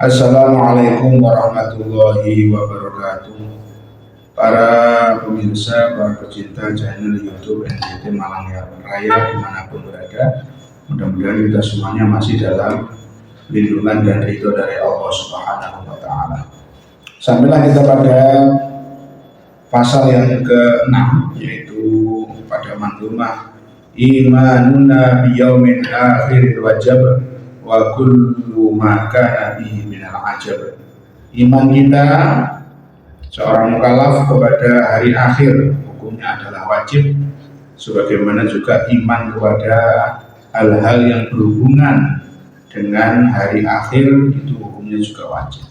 Assalamualaikum warahmatullahi wabarakatuh. Para pemirsa, para pecinta channel YouTube NGT Malang Raya dimanapun berada, mudah-mudahan kita semuanya masih dalam lindungan dan ridho dari Allah Subhanahu wa Ta'ala. Sampailah kita pada pasal yang ke-6, yaitu pada manzumah imanuna biyaumin akhir wajib wa kullu ma kana bihi minal ajab. Iman kita seorang mukallaf kepada hari akhir hukumnya adalah wajib, sebagaimana juga iman kepada hal-hal yang berhubungan dengan hari akhir itu hukumnya juga wajib.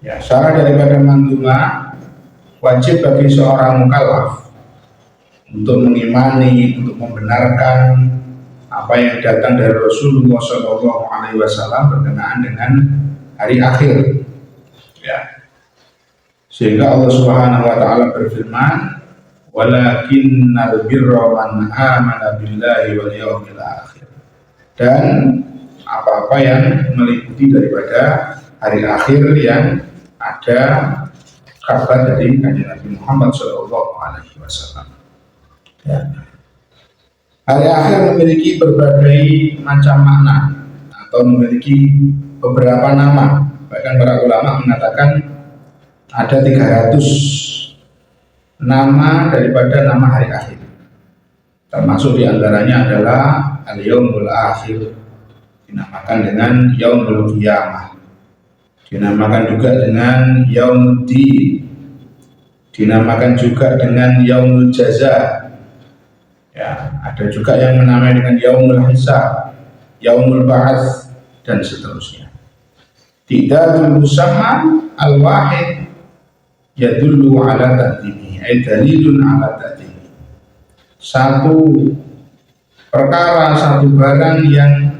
Ya, syarat daripada manzumah, wajib bagi seorang mukallaf untuk mengimani, untuk membenarkan apa yang datang dari Rasulullah SAW berkenaan dengan hari akhir. Ya. Sehingga Allah Subhanahu wa Ta'ala berfirman, "Walakinnal birra man amana billahi wal yawmil akhir." Dan apa-apa yang meliputi daripada hari akhir yang ada kabar dari Kanjeng Nabi Muhammad SAW. Ya. Hari akhir memiliki berbagai macam makna atau memiliki beberapa nama. Bahkan para ulama mengatakan ada 300 nama daripada nama hari akhir. Termasuk diantaranya adalah Al-Yaumul Akhir, dinamakan dengan Yaumul Qiyamah, dinamakan juga dengan Yaumuddin, dinamakan juga dengan Yaumul Jaza. Ya, ada juga yang menamai dengan Yaumul Hisab, Yaumul Ba'ats, dan seterusnya. Tidadul musamma al-wahid yadullu ala ta'dimi, ay dalilun ala ta'dimi. Satu perkara, satu barang yang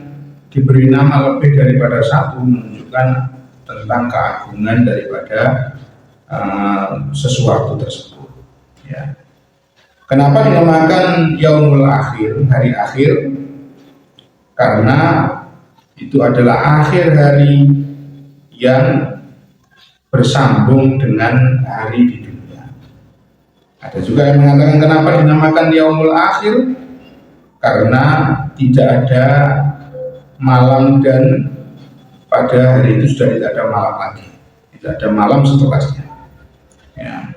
diberi nama lebih daripada satu menunjukkan tentang keagungan daripada sesuatu tersebut. Ya. Kenapa dinamakan Yaumul Akhir, hari akhir? Karena itu adalah akhir hari yang bersambung dengan hari di dunia. Ada juga yang mengatakan kenapa dinamakan Yaumul Akhir? Karena tidak ada malam dan pada hari itu sudah tidak ada malam lagi, tidak ada malam setelahnya. Ya.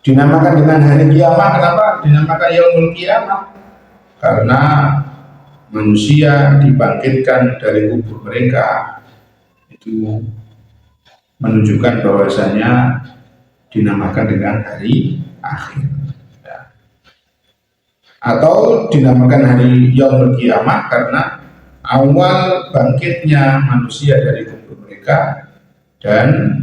Dinamakan dengan hari kiamat. Kenapa dinamakan Yaumul Qiyamah? Karena manusia dibangkitkan dari kubur mereka, itu menunjukkan bahwasanya dinamakan dengan hari akhir. Ya. Atau dinamakan hari Yaumul Qiyamah karena awal bangkitnya manusia dari kubur mereka, dan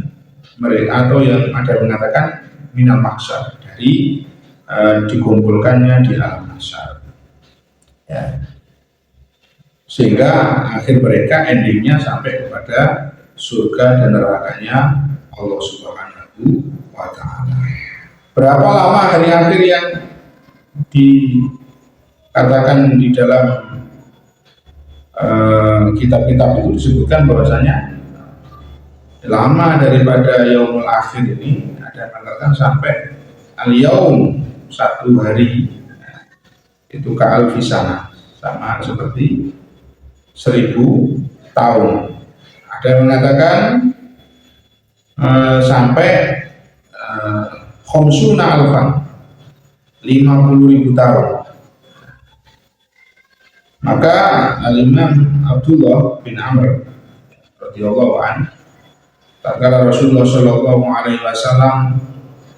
mereka atau yang ada mengatakan minal mahsyar, dari dikumpulkannya di alam mahsyar. Ya. Sehingga akhir mereka endingnya sampai kepada surga dan nerakanya Allah Subhanahu wa Ta'ala. Berapa lama hari akhir yang dikatakan di dalam kitab-kitab itu disebutkan bahwasanya lama daripada Yaumul Akhir ini ada yang mengatakan sampai al-yaum, satu hari itu ka-alfisana, sama seperti 1000 tahun. Ada yang mengatakan sampai khamsuna alfan, 50.000 tahun. Maka Al-Imam Abdullah bin Amr radhiyallahu anhu, tatkala Rasulullah sallallahu alaihi wasallam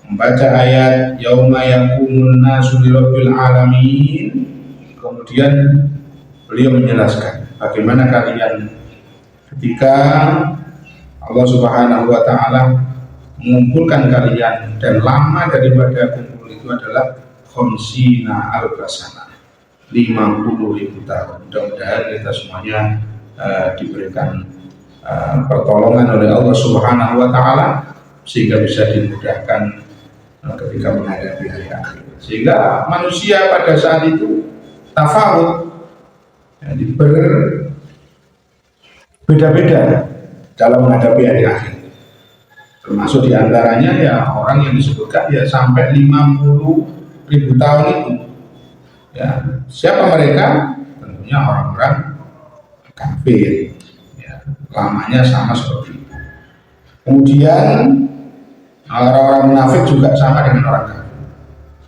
membaca ayat yauma yaqumun nasu lirabbil alamin, kemudian beliau menjelaskan bagaimana kalian ketika Allah Subhanahu wa Ta'ala mengumpulkan kalian, dan lama daripada kumpul itu adalah khamsina alfasana, 50.000 tahun. Mudah-mudahan kita semuanya diberikan pertolongan oleh Allah Subhanahu wa Ta'ala sehingga bisa dimudahkan ketika menghadapi hari akhir. Sehingga manusia pada saat itu tafawut, jadi berbeda-beda dalam menghadapi hari akhir. Termasuk diantaranya ya orang yang disebutkan ya sampai 50.000 tahun itu. Ya, siapa mereka? Tentunya orang-orang kafir. Ya, lamanya sama seperti itu. Kemudian orang-orang munafik juga sama dengan orang kafir.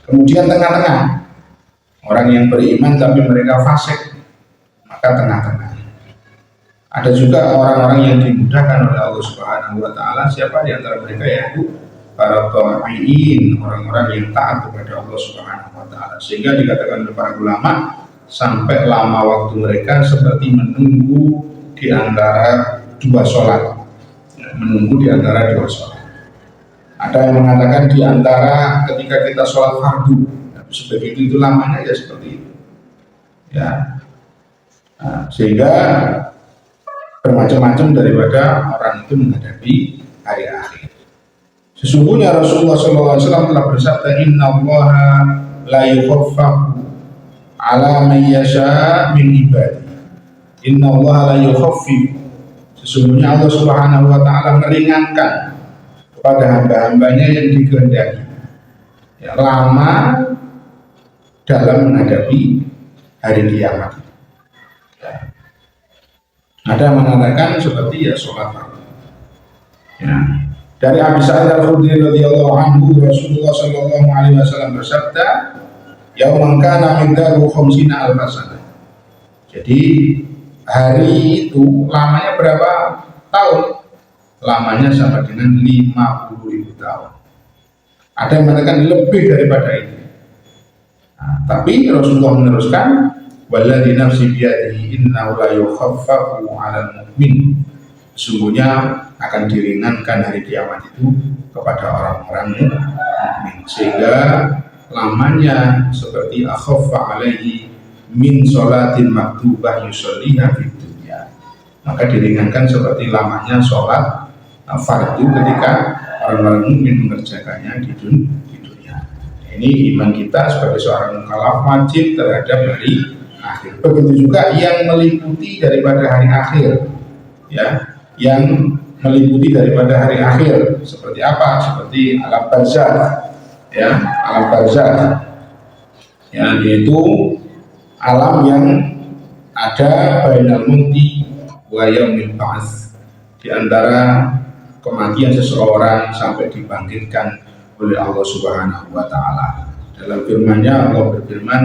Kemudian tengah-tengah, orang yang beriman tapi mereka fasik, maka tengah-tengah. Ada juga orang-orang yang dimudahkan oleh Allah Subhanahu wa taala. Siapa di antara mereka? Yaitu para ta'iin, orang-orang yang taat kepada Allah Subhanahu wa taala. Sehingga dikatakan oleh para ulama, sampai lama waktu mereka seperti menunggu di antara dua sholat. Menunggu di antara dua sholat. Ada yang mengatakan di antara ketika kita sholat fardu, sebegitu itu lamanya ya seperti itu. Ya, sehingga bermacam-macam daripada orang itu menghadapi hari akhir. Sesungguhnya Rasulullah SAW telah bersabda, Inna Allaha la yukhaffafu ala man yasha min ibadi. Inna Allaha la yukhaffifu. Sesungguhnya Allah Subhanahu wa taala meringankan kepada hamba-hambanya yang dikehendaki. Ya, lama dalam menghadapi hari kiamat. Ya. Ada yang mengatakan seperti ya sholat fardu. Ya. Dari Abi Sa'id Al-Khudri radhiyallahu anhu, Rasulullah sallallahu alaihi wasallam bersabda, "Yauman kana miqdaru 50 alf sanah." Jadi hari itu lamanya berapa tahun? Lamanya sama dengan 50.000 tahun. Ada yang mengatakan lebih daripada itu. Nah, tapi Rasulullah meneruskan, walladzi nafsi biyadihi innahu la yukhaffafu 'alal mu'min. Sesungguhnya akan diringankan hari kiamat itu kepada orang-orang mukmin, sehingga lamanya seperti akhaffa 'alaihi min sholatin maktubah yusolliha fid dunya. Maka diringankan seperti lamanya sholat fardu ketika orang-orang mukmin mengerjakannya di dunia. Ini iman kita sebagai seorang mukallaf wajib terhadap hari akhir. Begitu juga yang meliputi daripada hari akhir, ya, yang meliputi daripada hari akhir seperti apa? Seperti alam barzakh, ya, alam barzakh, ya, yaitu alam yang ada bainal mauti wa yaumil ba'ts, di antara kematian seseorang sampai dibangkitkan oleh Allah Subhanahu wa taala. Dalam firman-Nya Allah berfirman,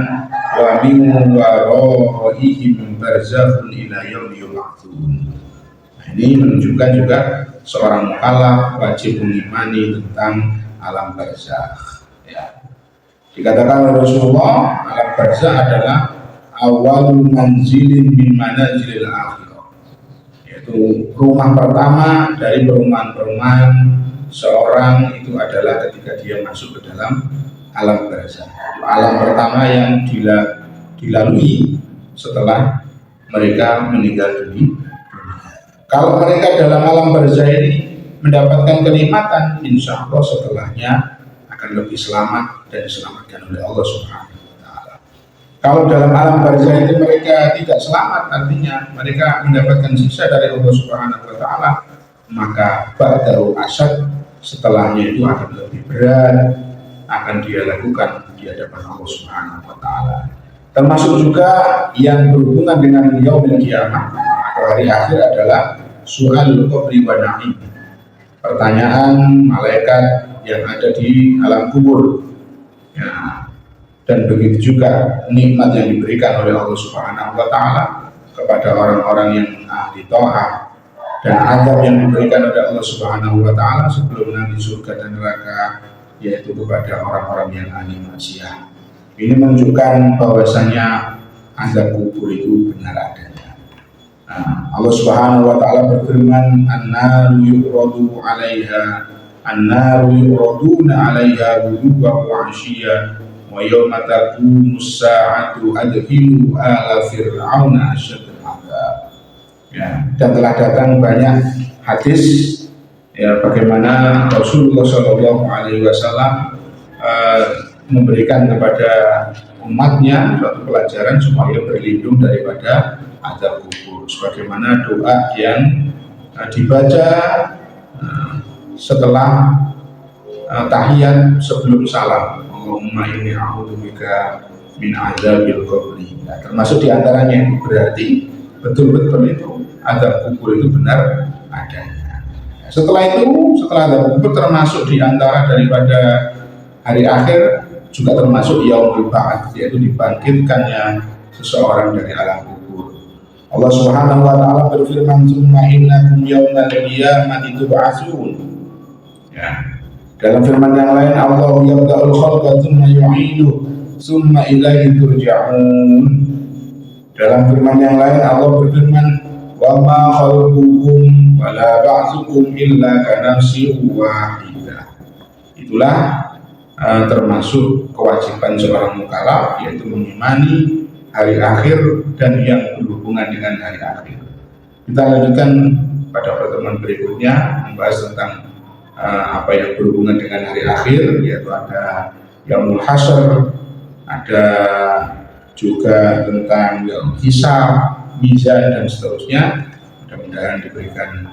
wa min waraihim barzakhun ila yaumi yub'atsun. Nah, ini menunjukkan juga seorang mukallaf wajib mengimani tentang alam barzakh. Ya. Dikatakan oleh Rasulullah, alam barzakh adalah awal manzilin min manazilil akhirah, yaitu rumah pertama dari perumahan-perumahan seorang itu adalah ketika dia masuk ke dalam alam barzakh. Alam pertama yang dilalui setelah mereka meninggal dunia. Kalau mereka dalam alam barzakh ini mendapatkan kenikmatan, insya Allah setelahnya akan lebih selamat dan diselamatkan oleh Allah Subhanahu wa taala. Kalau dalam alam barzakh itu mereka tidak selamat, artinya mereka mendapatkan siksa dari Allah Subhanahu wa taala, maka ba'dahu asyad, setelahnya itu akan lebih berat, akan dia lakukan di hadapan Allah Subhanahu wa taala. Termasuk juga yang berhubungan dengan yaumil qiyamah atau hari akhir adalah su'al qabri wa na'im. Pertanyaan malaikat yang ada di alam kubur. Ya. Dan begitu juga nikmat yang diberikan oleh Allah Subhanahu wa taala kepada orang-orang yang ahli taat, dan azab yang diberikan oleh Allah Subhanahu wa taala sebelum nanti surga dan neraka, yaitu kepada orang-orang yang ahli maksiat. Ini menunjukkan bahwasanya azab kubur itu benar adanya. Nah, Allah Subhanahu wa taala berfirman, "An-naru yu'radu 'alaiha 'ghuduwwan wa 'ashiyyan wa yawma taqumus sa'atu adkhilu ala fir'auna asyaddal 'adzab." Ya, dan telah datang banyak hadis, ya, bagaimana Rasulullah SAW memberikan kepada umatnya suatu pelajaran supaya berlindung daripada azab kubur, sebagaimana doa yang dibaca setelah tahiyat sebelum salam. Allahumma inni a'udzubika min adzabil qabri. Nah, termasuk diantaranya itu berarti betul-betul itu azab kubur itu benar adanya. Setelah azab kubur termasuk diantara daripada hari akhir juga termasuk yaumul ba'ats, yaitu dibangkitkannya seseorang dari alam kubur. Allah Subhanahu wa taala berfirman, "Tsumma innakum yaumal qiyamati tub'atsun." Ya. Dalam firman yang lain, Allah yabda'ul khalqa tsumma yu'iduhu tsumma ilaihi turja'un. Dalam firman yang lain Allah berfirman, "Wa ma khalqukum wa la ba'tsukum illa kanafsin wahidah." Itulah termasuk kewajiban seorang mukallaf, yaitu mengimani hari akhir dan yang berhubungan dengan hari akhir. Kita lanjutkan pada pertemuan berikutnya membahas tentang apa yang berhubungan dengan hari akhir, yaitu ada yaumul hasyr, ada juga tentang hisab, mizan dan seterusnya. Mudah-mudahan diberikan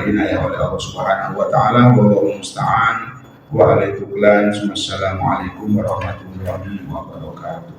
inayah oleh Allah Subhanahu wa taala. Wallahu musta'an wa alaihi tuklan. Wassalamualaikum warahmatullahi wabarakatuh.